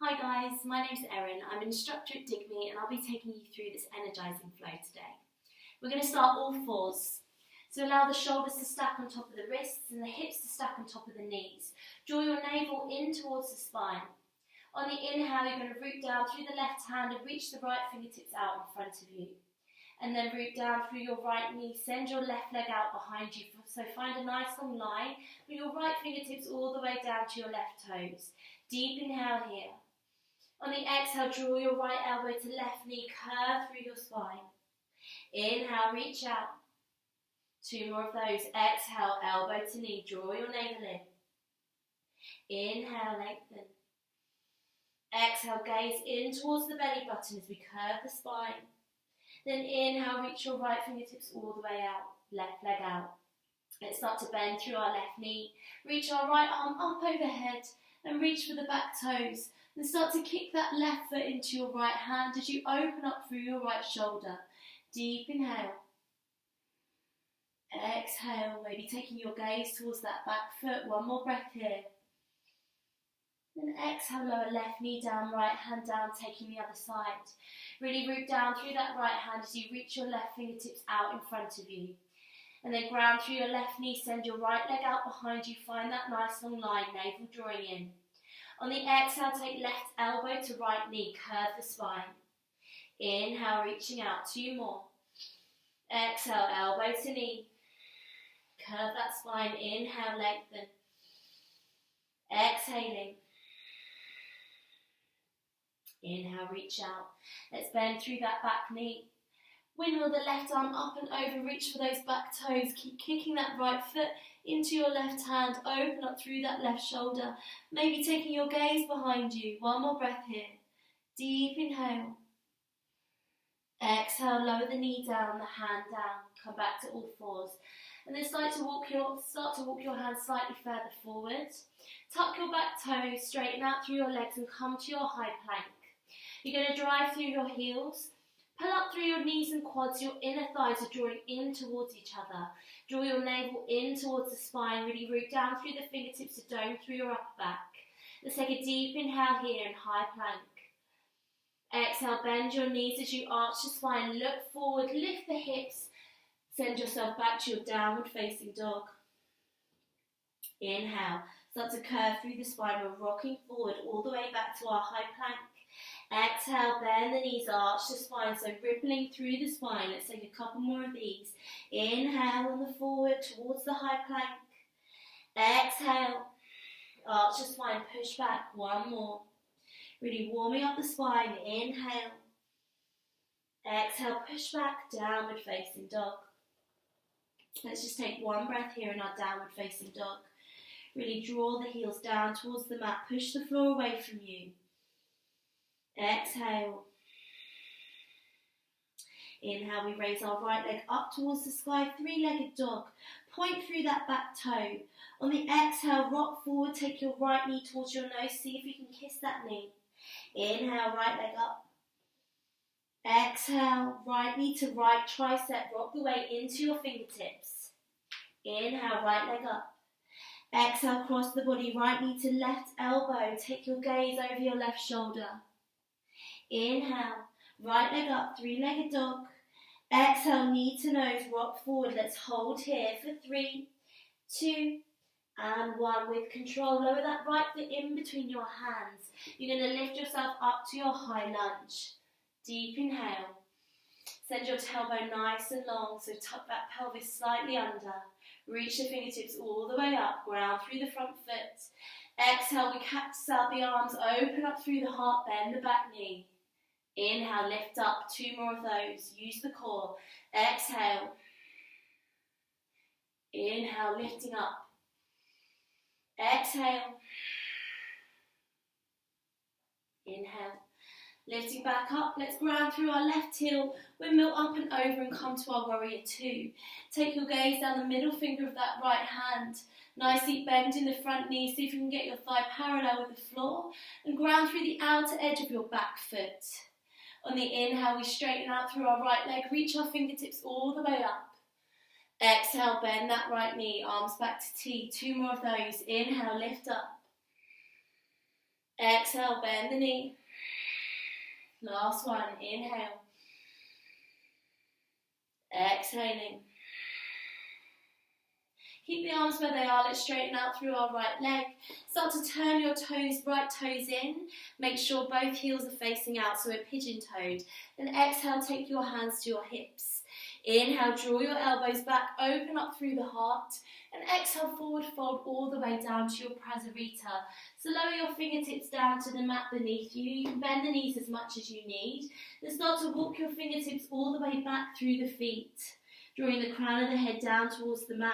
Hi guys, my name's Erin. I'm an instructor at Digme and I'll be taking you through this energising flow today. We're going to start all fours. So allow the shoulders to stack on top of the wrists and the hips to stack on top of the knees. Draw your navel in towards the spine. On the inhale, you're going to root down through the left hand and reach the right fingertips out in front of you. And then root down through your right knee, send your left leg out behind you. So find a nice long line with your right fingertips all the way down to your left toes. Deep inhale here. On the exhale, draw your right elbow to left knee, curve through your spine. Inhale, reach out. 2 more of those. Exhale, elbow to knee, draw your navel in. Inhale, lengthen. Exhale, gaze in towards the belly button as we curve the spine. Then inhale, reach your right fingertips all the way out, left leg out. Let's start to bend through our left knee. Reach our right arm up overhead and reach for the back toes. And start to kick that left foot into your right hand as you open up through your right shoulder. Deep inhale. Exhale, maybe taking your gaze towards that back foot. 1 more breath here. Then exhale, lower left knee down, right hand down, taking the other side. Really root down through that right hand as you reach your left fingertips out in front of you. And then ground through your left knee, send your right leg out behind you, find that nice long line, navel drawing in. On the exhale, take left elbow to right knee, curve the spine. Inhale, reaching out, 2 more. Exhale, elbow to knee. Curve that spine, inhale, lengthen. Exhaling. Inhale, reach out. Let's bend through that back knee. Windmill the left arm up and over, reach for those back toes. Keep kicking that right foot into your left hand, open up through that left shoulder. Maybe taking your gaze behind you. 1 more breath here. Deep inhale. Exhale, lower the knee down, the hand down. Come back to all fours. And then start to walk your hands slightly further forward. Tuck your back toes, straighten out through your legs and come to your high plank. You're going to drive through your heels. Pull up through your knees and quads, your inner thighs are drawing in towards each other. Draw your navel in towards the spine, really root down through the fingertips to dome through your upper back. Let's take a deep inhale here in high plank. Exhale, bend your knees as you arch the spine, look forward, lift the hips, send yourself back to your downward facing dog. Inhale, start to curve through the spine, we're rocking forward all the way back to our high plank. Exhale, bend the knees, arch the spine, so rippling through the spine. Let's take a couple more of these. Inhale on the forward towards the high plank. Exhale, arch the spine, push back. 1 more. Really warming up the spine. Inhale. Exhale, push back, downward facing dog. Let's just take 1 breath here in our downward facing dog. Really draw the heels down towards the mat, push the floor away from you. Exhale. Inhale, we raise our right leg up towards the sky, 3-legged dog. Point through that back toe. On the exhale, rock forward, take your right knee towards your nose, see if you can kiss that knee. Inhale, right leg up. Exhale, right knee to right tricep, rock the weight into your fingertips. Inhale, right leg up. Exhale, cross the body, right knee to left elbow, take your gaze over your left shoulder. Inhale, right leg up, 3-legged dog. Exhale, knee to nose, rock forward. Let's hold here for 3, 2, and 1. With control, lower that right foot in between your hands. You're going to lift yourself up to your high lunge. Deep inhale. Send your tailbone nice and long, so tuck that pelvis slightly under. Reach the fingertips all the way up, ground through the front foot. Exhale, we cactus out the arms, open up through the heart, bend the back knee. Inhale, lift up, 2 more of those. Use the core. Exhale. Inhale, lifting up. Exhale. Inhale. Lifting back up, let's ground through our left heel, windmill up and over and come to our warrior 2. Take your gaze down the middle finger of that right hand. Nicely bend in the front knee, see if you can get your thigh parallel with the floor and ground through the outer edge of your back foot. On the inhale, we straighten out through our right leg, reach our fingertips all the way up. Exhale, bend that right knee, arms back to T. 2 more of those. Inhale, lift up. Exhale, bend the knee. Last one, inhale. Exhaling. Keep the arms where they are. Let's straighten out through our right leg. Start to turn your toes, right toes in. Make sure both heels are facing out, so we're pigeon-toed. Then exhale, take your hands to your hips. Inhale, draw your elbows back, open up through the heart. And exhale, forward fold all the way down to your prasarita. So lower your fingertips down to the mat beneath you. You can bend the knees as much as you need. Then start to walk your fingertips all the way back through the feet, drawing the crown of the head down towards the mat.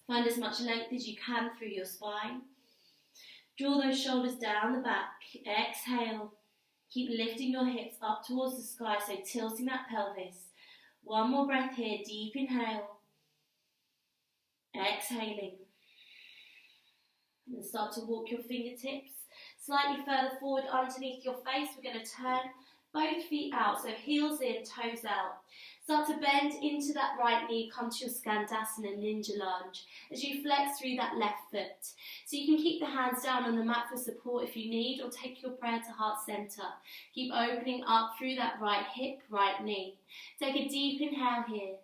Find as much length as you can through your spine. Draw those shoulders down the back. Exhale. Keep lifting your hips up towards the sky, so tilting that pelvis. One more breath here. Deep inhale. Exhaling. And start to walk your fingertips slightly further forward underneath your face. We're going to turn both feet out, so heels in, toes out. Start to bend into that right knee, come to your Skandasana Ninja Lunge as you flex through that left foot. So you can keep the hands down on the mat for support if you need, or take your prayer to heart center. Keep opening up through that right hip, right knee. Take a deep inhale here.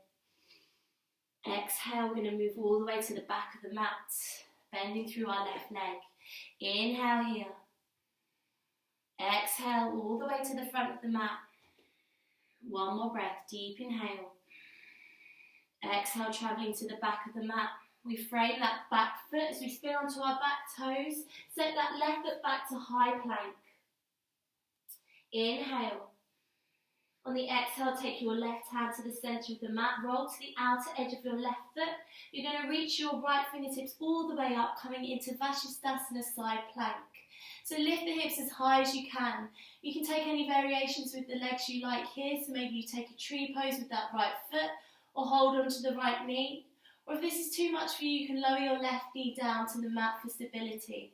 Exhale, we're going to move all the way to the back of the mat, bending through our left leg. Inhale here. Exhale all the way to the front of the mat. One more breath, deep inhale. Exhale, travelling to the back of the mat. We frame that back foot as we spin onto our back toes. Set that left foot back to high plank. Inhale. On the exhale, take your left hand to the centre of the mat. Roll to the outer edge of your left foot. You're going to reach your right fingertips all the way up, coming into Vashisthasana side plank. So lift the hips as high as you can. You can take any variations with the legs you like here. So maybe you take a tree pose with that right foot, or hold on to the right knee. Or if this is too much for you, you can lower your left knee down to the mat for stability.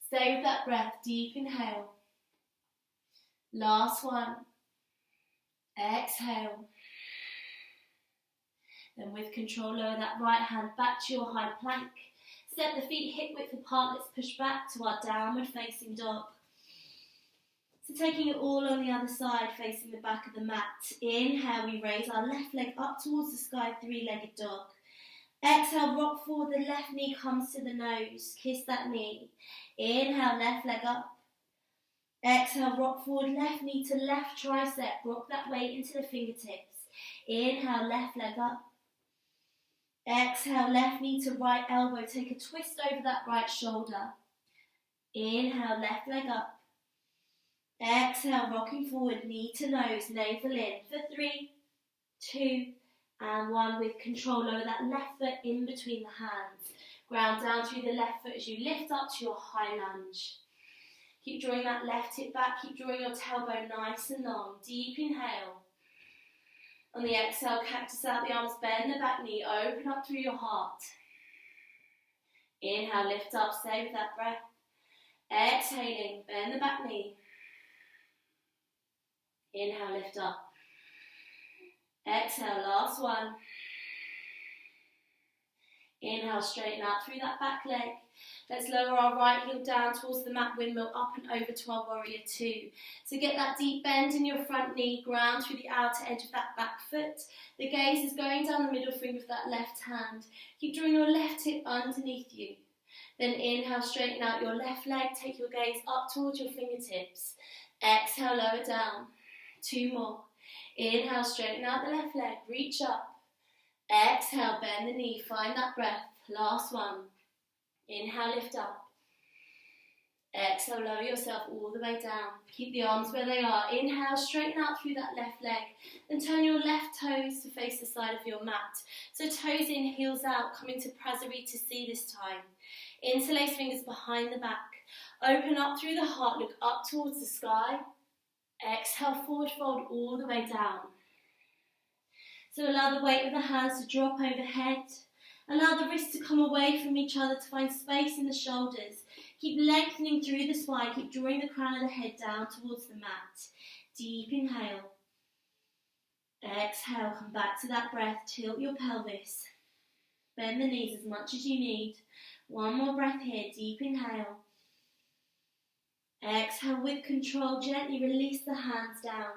Stay with that breath. Deep inhale. Last one. Exhale. Then with control, lower that right hand back to your high plank. Step the feet hip width apart. Let's push back to our downward facing dog. So taking it all on the other side, facing the back of the mat. Inhale, we raise our left leg up towards the sky, three-legged dog. Exhale, rock forward, the left knee comes to the nose. Kiss that knee. Inhale, left leg up. Exhale, rock forward, left knee to left tricep. Rock that weight into the fingertips. Inhale, left leg up. Exhale, left knee to right elbow. Take a twist over that right shoulder. Inhale, left leg up. Exhale, rocking forward, knee to nose, navel in for 3, 2, and 1. With control, lower that left foot in between the hands. Ground down through the left foot as you lift up to your high lunge. Keep drawing that left hip back. Keep drawing your tailbone nice and long. Deep inhale. On the exhale, cactus out the arms, bend the back knee, open up through your heart. Inhale, lift up, stay with that breath. Exhaling, bend the back knee. Inhale, lift up. Exhale, last one. Inhale, straighten out through that back leg. Let's lower our right heel down towards the mat, windmill up and over to our warrior two. So get that deep bend in your front knee, ground through the outer edge of that back foot. The gaze is going down the middle finger of that left hand. Keep drawing your left hip underneath you. Then inhale, straighten out your left leg, take your gaze up towards your fingertips. Exhale, lower down. 2 more. Inhale, straighten out the left leg, reach up. Exhale, bend the knee, find that breath. Last one. Inhale, lift up. Exhale, lower yourself all the way down. Keep the arms where they are. Inhale, straighten out through that left leg. Then turn your left toes to face the side of your mat. So toes in, heels out, coming to Prasarita C this time. Interlace fingers behind the back. Open up through the heart, look up towards the sky. Exhale, forward fold all the way down. So allow the weight of the hands to drop overhead. Allow the wrists to come away from each other to find space in the shoulders. Keep lengthening through the spine. Keep drawing the crown of the head down towards the mat. Deep inhale. Exhale, come back to that breath. Tilt your pelvis. Bend the knees as much as you need. 1 more breath here. Deep inhale. Exhale with control, gently release the hands down.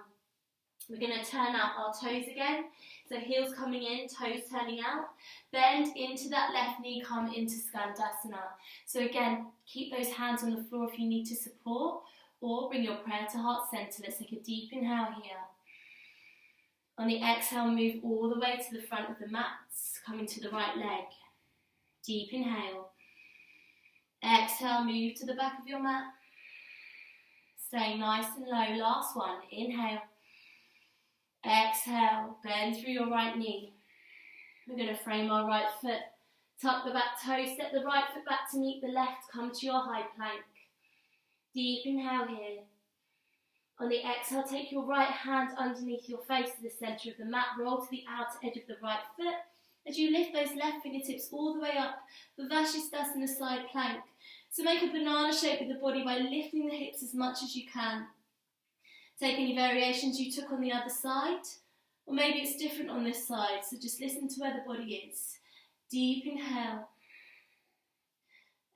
We're going to turn out our toes again. So heels coming in, toes turning out. Bend into that left knee, come into Skandasana. So again, keep those hands on the floor if you need to support, or bring your prayer to heart center. Let's take a deep inhale here. On the exhale, move all the way to the front of the mats, coming to the right leg. Deep inhale. Exhale, move to the back of your mat. Staying nice and low. Last one. Inhale. Exhale. Bend through your right knee. We're going to frame our right foot. Tuck the back toe. Step the right foot back to meet the left. Come to your high plank. Deep inhale here. On the exhale, take your right hand underneath your face to the centre of the mat. Roll to the outer edge of the right foot. As you lift those left fingertips all the way up, Vashisthasana side plank. So make a banana shape with the body by lifting the hips as much as you can. Take any variations you took on the other side, or maybe it's different on this side, so just listen to where the body is. Deep inhale.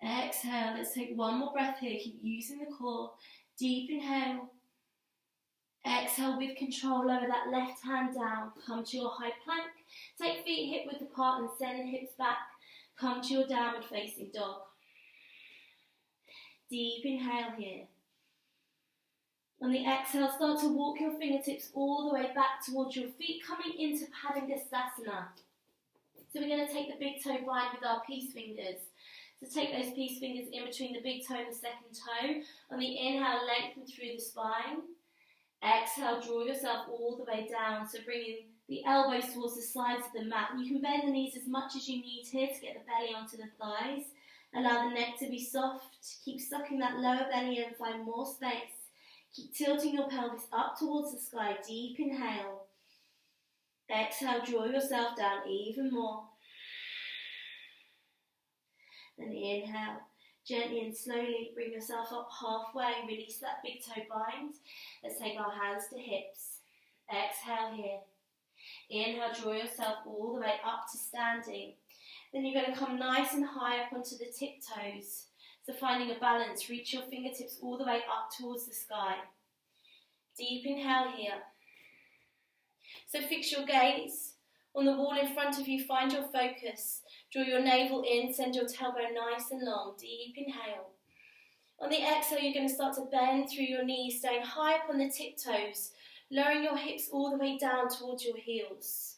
Exhale. Let's take one more breath here. Keep using the core. Deep inhale. Exhale with control, lower that left hand down. Come to your high plank. Take feet hip width apart and send the hips back. Come to your downward facing dog. Deep inhale here. On the exhale, start to walk your fingertips all the way back towards your feet, coming into Padangusthasana. So we're going to take the big toe bind with our peace fingers. So take those peace fingers in between the big toe and the second toe. On the inhale, lengthen through the spine. Exhale, draw yourself all the way down. So bringing the elbows towards the sides of the mat. You can bend the knees as much as you need here to get the belly onto the thighs. Allow the neck to be soft. Keep sucking that lower belly in, find more space. Keep tilting your pelvis up towards the sky. Deep inhale. Exhale, draw yourself down even more. Then inhale. Gently and slowly bring yourself up halfway. Release that big toe bind. Let's take our hands to hips. Exhale here. Inhale, draw yourself all the way up to standing. Then you're going to come nice and high up onto the tiptoes. So finding a balance, reach your fingertips all the way up towards the sky. Deep inhale here. So fix your gaze. On the wall in front of you, find your focus. Draw your navel in, send your tailbone nice and long. Deep inhale. On the exhale, you're going to start to bend through your knees, staying high up on the tiptoes, lowering your hips all the way down towards your heels.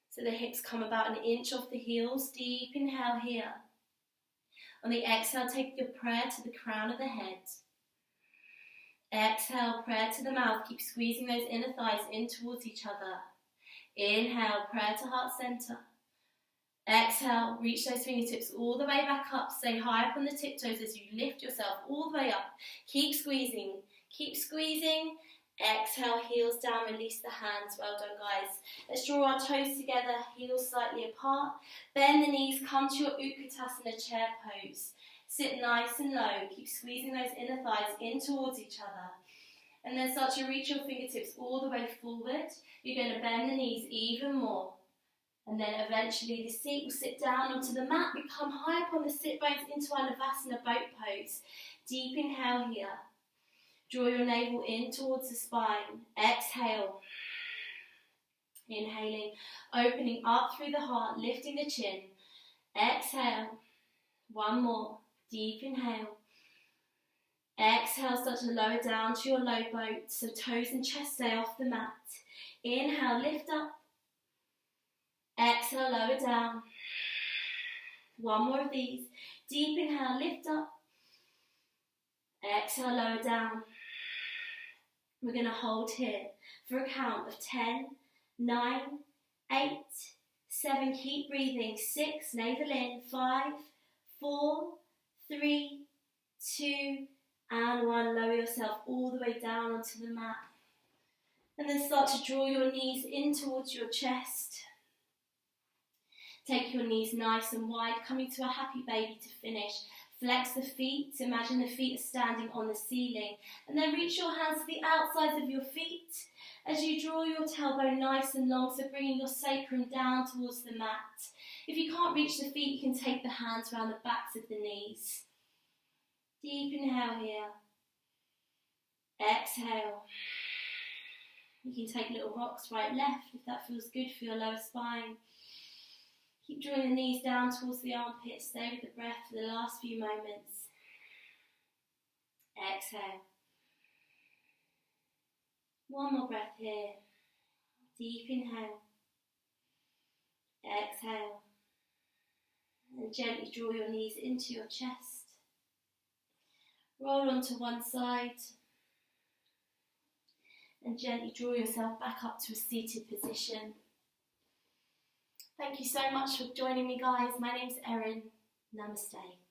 So the hips come about an inch off the heels. Deep inhale here. On the exhale, take your prayer to the crown of the head. Exhale, prayer to the mouth. Keep squeezing those inner thighs in towards each other. Inhale, prayer to heart center. Exhale, reach those fingertips all the way back up. Stay high up on the tiptoes as you lift yourself all the way up. Keep squeezing. Keep squeezing. Exhale, heels down, release the hands. Well done, guys. Let's draw our toes together, heels slightly apart. Bend the knees, come to your Utkatasana chair pose. Sit nice and low. Keep squeezing those inner thighs in towards each other. And then start to reach your fingertips all the way forward. You're going to bend the knees even more. And then eventually the seat will sit down onto the mat. We come high up on the sit bones into our Navasana boat pose. Deep inhale here. Draw your navel in towards the spine. Exhale. Inhaling, opening up through the heart, lifting the chin. Exhale. One more. Deep inhale. Exhale, start to lower down to your low boat, so toes and chest stay off the mat. Inhale, lift up. Exhale, lower down. One more of these. Deep inhale, lift up. Exhale, lower down. We're going to hold here for a count of 10, 9, 8, 7. Keep breathing. 6, navel in. 5, 4, 3, 2, and 1. Lower yourself all the way down onto the mat. And then start to draw your knees in towards your chest. Take your knees nice and wide, coming to a happy baby to finish. Flex the feet, imagine the feet are standing on the ceiling. And then reach your hands to the outsides of your feet as you draw your tailbone nice and long, so bringing your sacrum down towards the mat. If you can't reach the feet, you can take the hands around the backs of the knees. Deep inhale here. Exhale. You can take little rocks right, left if that feels good for your lower spine. Keep drawing the knees down towards the armpits. Stay with the breath for the last few moments. Exhale. One more breath here. Deep inhale. Exhale. And gently draw your knees into your chest. Roll onto one side. And gently draw yourself back up to a seated position. Thank you so much for joining me, guys. My name's Erin. Namaste.